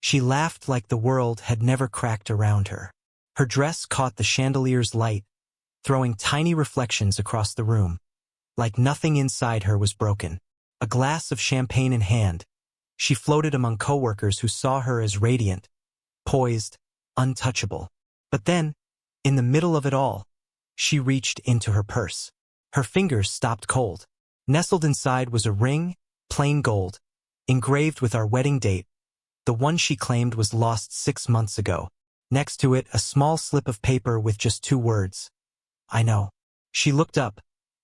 She laughed like the world had never cracked around her. Her dress caught the chandelier's light, throwing tiny reflections across the room. Like nothing inside her was broken. A glass of champagne in hand, she floated among coworkers who saw her as radiant, poised, untouchable. But then, in the middle of it all, she reached into her purse. Her fingers stopped cold. Nestled inside was a ring, plain gold, engraved with our wedding date, the one she claimed was lost 6 months ago. Next to it, a small slip of paper with just 2 words. I know. She looked up,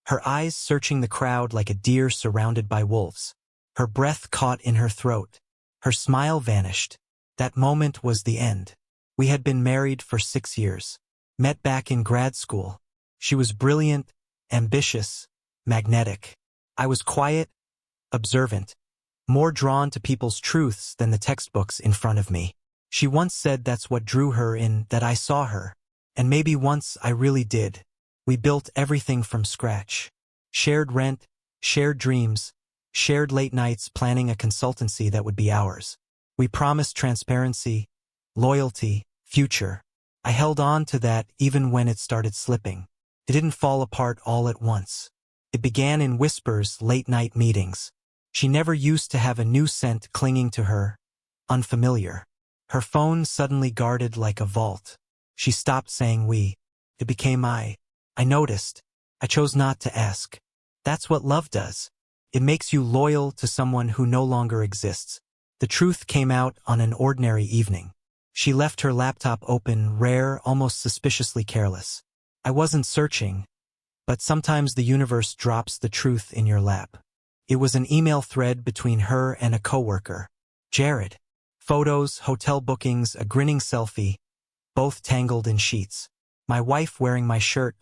her eyes searching the crowd like a deer surrounded by wolves. Her breath caught in her throat. Her smile vanished. That moment was the end. We had been married for 6 years. Met back in grad school. She was brilliant, ambitious, magnetic. I was quiet, observant, more drawn to people's truths than the textbooks in front of me. She once said that's what drew her in, that I saw her. And maybe once I really did. We built everything from scratch. Shared rent, shared dreams, shared late nights planning a consultancy that would be ours. We promised transparency, loyalty, future. I held on to that even when it started slipping. It didn't fall apart all at once. It began in whispers, late-night meetings. She never used to have a new scent clinging to her, unfamiliar. Her phone suddenly guarded like a vault. She stopped saying we. It became I. I noticed. I chose not to ask. That's what love does. It makes you loyal to someone who no longer exists. The truth came out on an ordinary evening. She left her laptop open, rare, almost suspiciously careless. I wasn't searching, but sometimes the universe drops the truth in your lap. It was an email thread between her and a coworker, Jared. Photos, hotel bookings, a grinning selfie, both tangled in sheets. My wife wearing my shirt,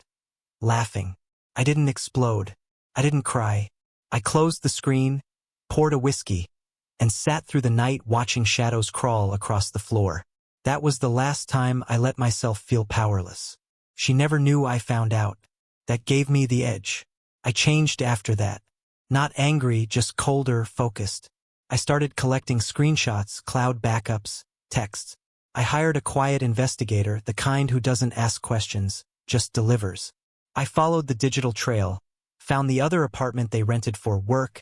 laughing. I didn't explode. I didn't cry. I closed the screen, poured a whiskey, and sat through the night watching shadows crawl across the floor. That was the last time I let myself feel powerless. She never knew I found out. That gave me the edge. I changed after that. Not angry, just colder, focused. I started collecting screenshots, cloud backups, texts. I hired a quiet investigator, the kind who doesn't ask questions, just delivers. I followed the digital trail, found the other apartment they rented for work,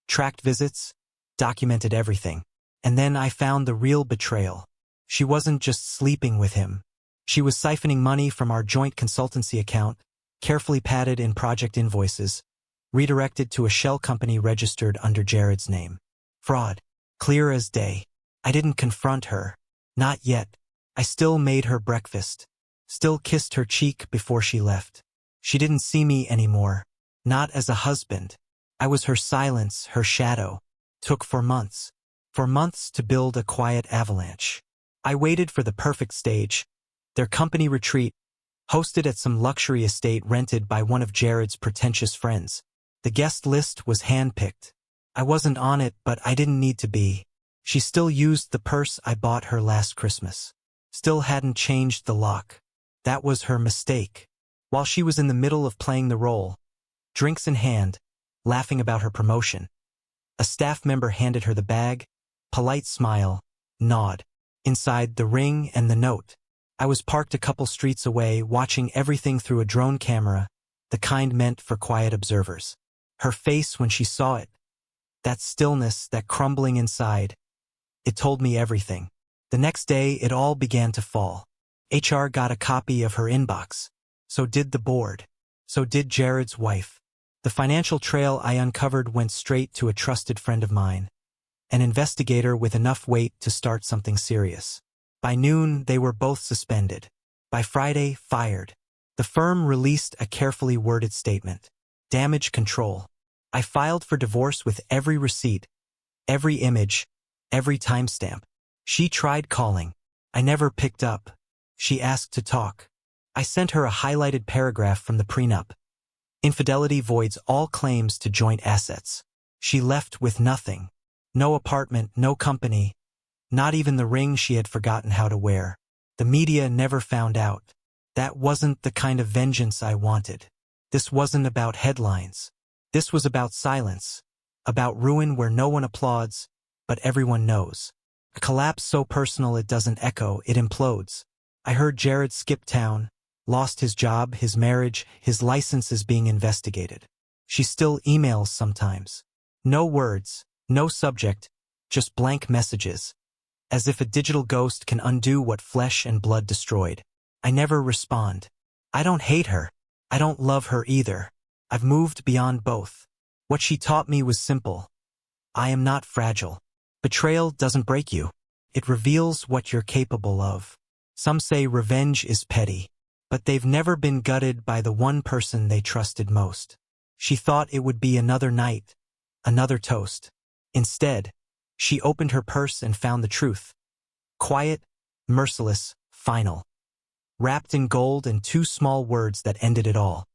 tracked visits, documented everything. And then I found the real betrayal. She wasn't just sleeping with him. She was siphoning money from our joint consultancy account, carefully padded in project invoices, redirected to a shell company registered under Jared's name. Fraud. Clear as day. I didn't confront her. Not yet. I still made her breakfast. Still kissed her cheek before she left. She didn't see me anymore. Not as a husband. I was her silence, her shadow. Took 4 months. 4 months to build a quiet avalanche. I waited for the perfect stage. Their company retreat, hosted at some luxury estate rented by one of Jared's pretentious friends. The guest list was handpicked. I wasn't on it, but I didn't need to be. She still used the purse I bought her last Christmas. Still hadn't changed the lock. That was her mistake. While she was in the middle of playing the role, drinks in hand, laughing about her promotion, a staff member handed her the bag, polite smile, nod. Inside, the ring and the note. I was parked a couple streets away, watching everything through a drone camera, the kind meant for quiet observers. Her face when she saw it, that stillness, that crumbling inside, it told me everything. The next day, it all began to fall. HR got a copy of her inbox. So did the board. So did Jared's wife. The financial trail I uncovered went straight to a trusted friend of mine, an investigator with enough weight to start something serious. By noon, they were both suspended. By Friday, fired. The firm released a carefully worded statement. Damage control. I filed for divorce with every receipt, every image, every timestamp. She tried calling. I never picked up. She asked to talk. I sent her a highlighted paragraph from the prenup. Infidelity voids all claims to joint assets. She left with nothing. No apartment, no company, not even the ring she had forgotten how to wear. The media never found out. That wasn't the kind of vengeance I wanted. This wasn't about headlines. This was about silence, about ruin where no one applauds, but everyone knows. A collapse so personal it doesn't echo, it implodes. I heard Jared skip town, lost his job, his marriage, his license is being investigated. She still emails sometimes. No words, no subject, just blank messages. As if a digital ghost can undo what flesh and blood destroyed. I never respond. I don't hate her. I don't love her either. I've moved beyond both. What she taught me was simple. I am not fragile. Betrayal doesn't break you. It reveals what you're capable of. Some say revenge is petty, but they've never been gutted by the one person they trusted most. She thought it would be another night, another toast. Instead, she opened her purse and found the truth. Quiet, merciless, final. Wrapped in gold and two small words that ended it all.